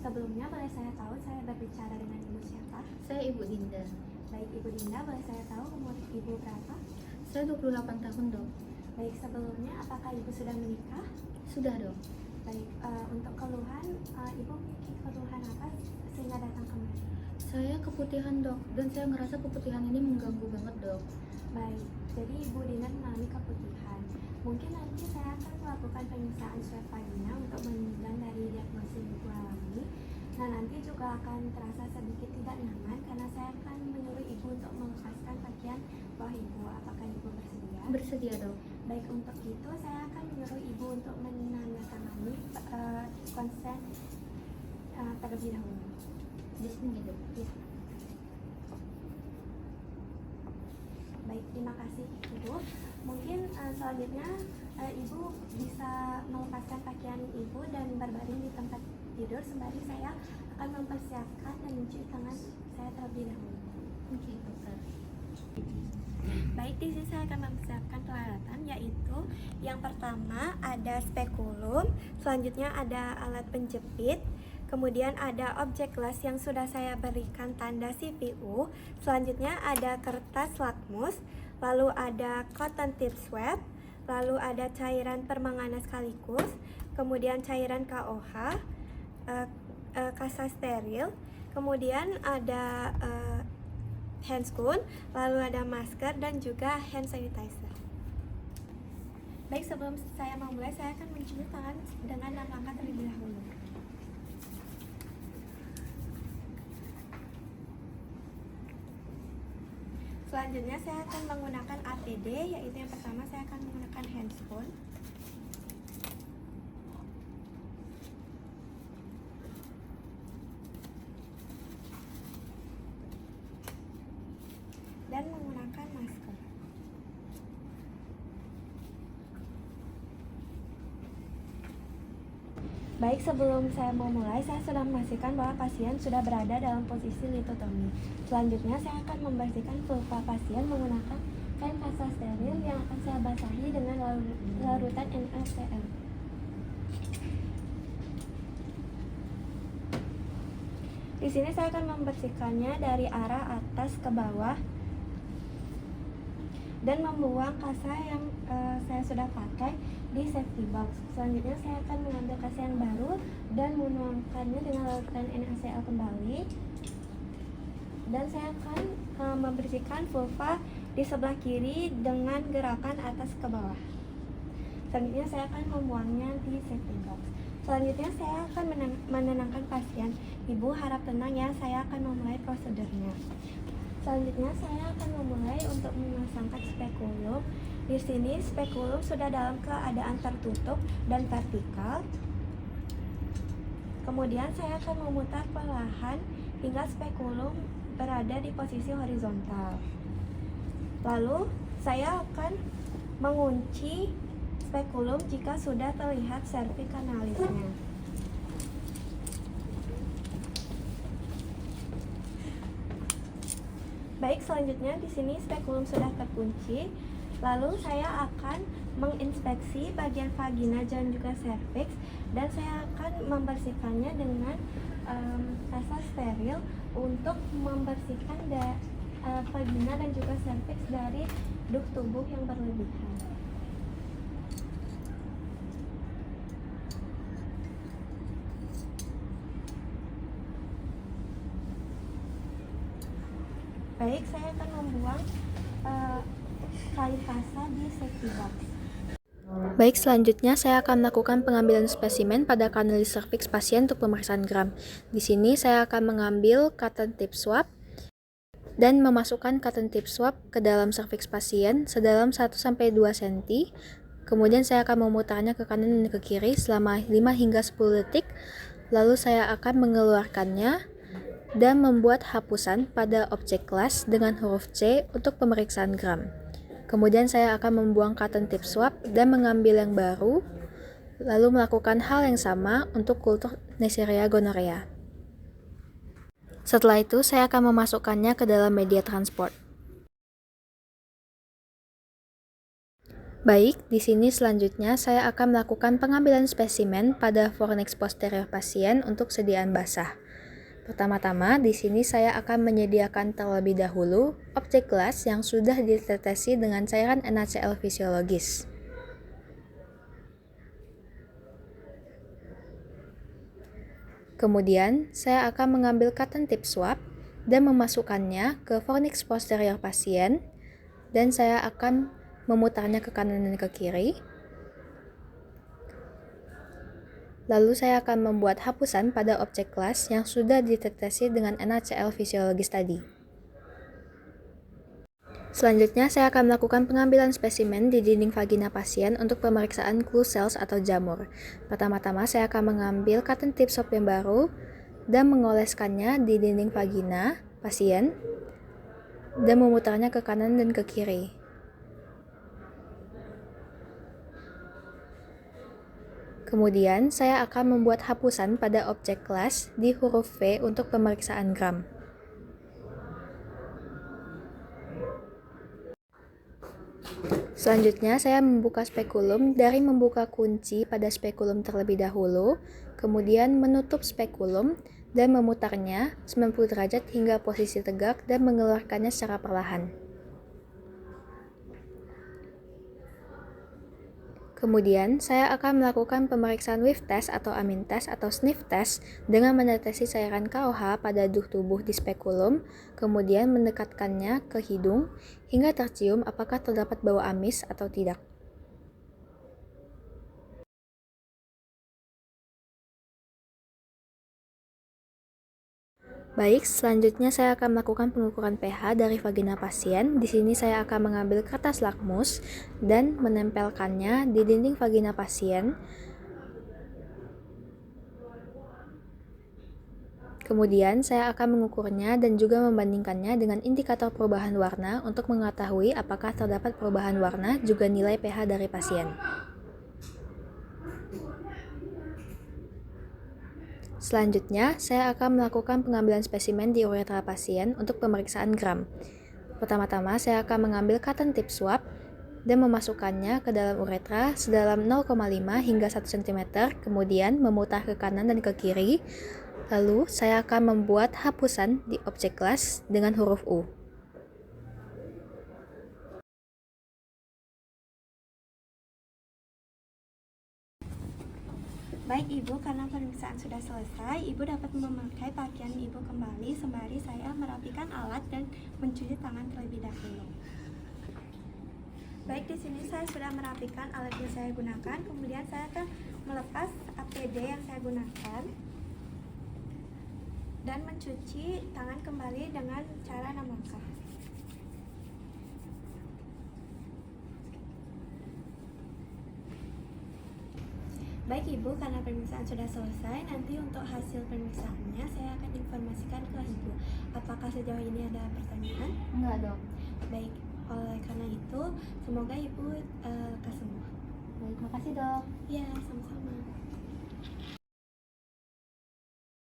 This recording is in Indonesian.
Sebelumnya boleh saya tahu saya berbicara dengan Ibu siapa? Saya Ibu Dinda. Baik Ibu Dinda, boleh saya tahu umur Ibu berapa? Saya 28 tahun, Dok. Baik, sebelumnya apakah Ibu sudah menikah? Sudah, Dok. Baik, untuk keluhan, Ibu memiliki keluhan apa sehingga datang kemari? Saya keputihan, Dok, dan saya ngerasa keputihan ini mengganggu banget, Dok. Baik, jadi Ibu Dinda mengalami keputihan. Mungkin nanti saya akan melakukan pemeriksaan swab vagina untuk menunjukkan dari diagnosis yang Ibu alami. Nah, nanti juga akan terasa sedikit tidak nyaman karena saya akan menyuruh Ibu untuk melepaskan pakaian bawah Ibu. Apakah Ibu bersedia? Bersedia, Dok. Baik, untuk itu saya akan menyuruh Ibu untuk menandatangani konsen terlebih dahulu. Di sini, Dok. Ya. Baik, terima kasih Ibu. Mungkin selanjutnya Ibu bisa melepaskan pakaian Ibu dan berbaring di tempat tidur sembari saya akan mempersiapkan dan mencuci tangan saya terlebih dahulu. Oke, dokter. Baik, di sini saya akan mempersiapkan peralatan, yaitu yang pertama ada spekulum, selanjutnya ada alat penjepit, kemudian ada objek las yang sudah saya berikan tanda CPU, selanjutnya ada kertas lakmus, lalu ada cotton tip swab, lalu ada cairan permangana sekaligus, kemudian cairan KOH, kasa steril, kemudian ada handscoon, lalu ada masker dan juga hand sanitizer. Baik, sebelum saya memulai, saya akan mencuci tangan dengan langkah terlebih dahulu. Selanjutnya saya akan menggunakan APD, yaitu yang pertama saya akan menggunakan handscoon. Dan menggunakan masker. Baik, sebelum saya memulai, saya sudah memastikan bahwa pasien sudah berada dalam posisi litotomi. Selanjutnya, saya akan membersihkan vulva pasien menggunakan kain kasa steril yang akan saya basahi dengan larutan NaCl. Di sini saya akan membersihkannya dari arah atas ke bawah dan membuang kasa yang saya sudah pakai di safety box. Selanjutnya saya akan mengambil kasa yang baru dan menuangkannya dengan larutan NaCl kembali. Dan saya akan membersihkan vulva di sebelah kiri dengan gerakan atas ke bawah. Selanjutnya saya akan membuangnya di safety box. Selanjutnya saya akan menenangkan pasien. Ibu harap tenang ya, saya akan memulai prosedurnya. Selanjutnya saya akan memulai untuk memasangkan spekulum. Di sini spekulum sudah dalam keadaan tertutup dan vertikal. Kemudian saya akan memutar perlahan hingga spekulum berada di posisi horizontal. Lalu saya akan mengunci spekulum jika sudah terlihat cervix canalisnya. Baik, selanjutnya di sini spekulum sudah terkunci. Lalu saya akan menginspeksi bagian vagina dan juga cervix, dan saya akan membersihkannya dengan kasa steril untuk membersihkan vagina dan juga cervix dari duh tubuh yang berlebihan. Baik, saya akan membuang kain kasa di safety box. Baik, selanjutnya saya akan melakukan pengambilan spesimen pada kanalis serviks pasien untuk pemeriksaan gram. Di sini saya akan mengambil cotton tip swab dan memasukkan cotton tip swab ke dalam serviks pasien sedalam 1-2 cm. Kemudian saya akan memutarnya ke kanan dan ke kiri selama 5 hingga 10 detik. Lalu saya akan mengeluarkannya dan membuat hapusan pada objek las dengan huruf C untuk pemeriksaan gram. Kemudian saya akan membuang cotton tip swab dan mengambil yang baru, lalu melakukan hal yang sama untuk kultur Neisseria gonorrhea. Setelah itu, saya akan memasukkannya ke dalam media transport. Baik, di sini selanjutnya saya akan melakukan pengambilan spesimen pada fornix posterior pasien untuk sediaan basah. Pertama-tama, di sini saya akan menyediakan terlebih dahulu objek gelas yang sudah ditetesi dengan cairan NaCl fisiologis. Kemudian, saya akan mengambil cotton tip swab dan memasukkannya ke fornix posterior pasien, dan saya akan memutarnya ke kanan dan ke kiri. Lalu saya akan membuat hapusan pada objek gelas yang sudah ditetesi dengan NaCl fisiologis tadi. Selanjutnya, saya akan melakukan pengambilan spesimen di dinding vagina pasien untuk pemeriksaan clue cells atau jamur. Pertama-tama, saya akan mengambil cotton tip swab yang baru dan mengoleskannya di dinding vagina pasien dan memutarnya ke kanan dan ke kiri. Kemudian, saya akan membuat hapusan pada objek gelas di huruf V untuk pemeriksaan gram. Selanjutnya, saya membuka spekulum dari membuka kunci pada spekulum terlebih dahulu, kemudian menutup spekulum dan memutarnya 90 derajat hingga posisi tegak dan mengeluarkannya secara perlahan. Kemudian, saya akan melakukan pemeriksaan whiff test atau amin test atau sniff test dengan menetesi cairan KOH pada duh tubuh di spekulum, kemudian mendekatkannya ke hidung hingga tercium apakah terdapat bau amis atau tidak. Baik, selanjutnya saya akan melakukan pengukuran pH dari vagina pasien. Di sini saya akan mengambil kertas lakmus dan menempelkannya di dinding vagina pasien. Kemudian saya akan mengukurnya dan juga membandingkannya dengan indikator perubahan warna untuk mengetahui apakah terdapat perubahan warna juga nilai pH dari pasien. Selanjutnya, saya akan melakukan pengambilan spesimen di uretra pasien untuk pemeriksaan gram. Pertama-tama, saya akan mengambil cotton tip swab dan memasukkannya ke dalam uretra sedalam 0,5 hingga 1 cm, kemudian memutar ke kanan dan ke kiri. Lalu, saya akan membuat hapusan di objek gelas dengan huruf U. Baik Ibu, karena pemeriksaan sudah selesai, Ibu dapat memakai pakaian Ibu kembali sembari saya merapikan alat dan mencuci tangan terlebih dahulu. Baik, di sini saya sudah merapikan alat yang saya gunakan, kemudian saya akan melepas APD yang saya gunakan dan mencuci tangan kembali dengan cara 6 langkah. Baik Ibu, karena pemeriksaan sudah selesai, nanti untuk hasil pemeriksaannya saya akan informasikan ke Ibu. Apakah sejauh ini ada pertanyaan? Enggak dok. Baik, oleh karena itu semoga Ibu lekas sembuh. Baik, makasih dok. Ya, sama-sama.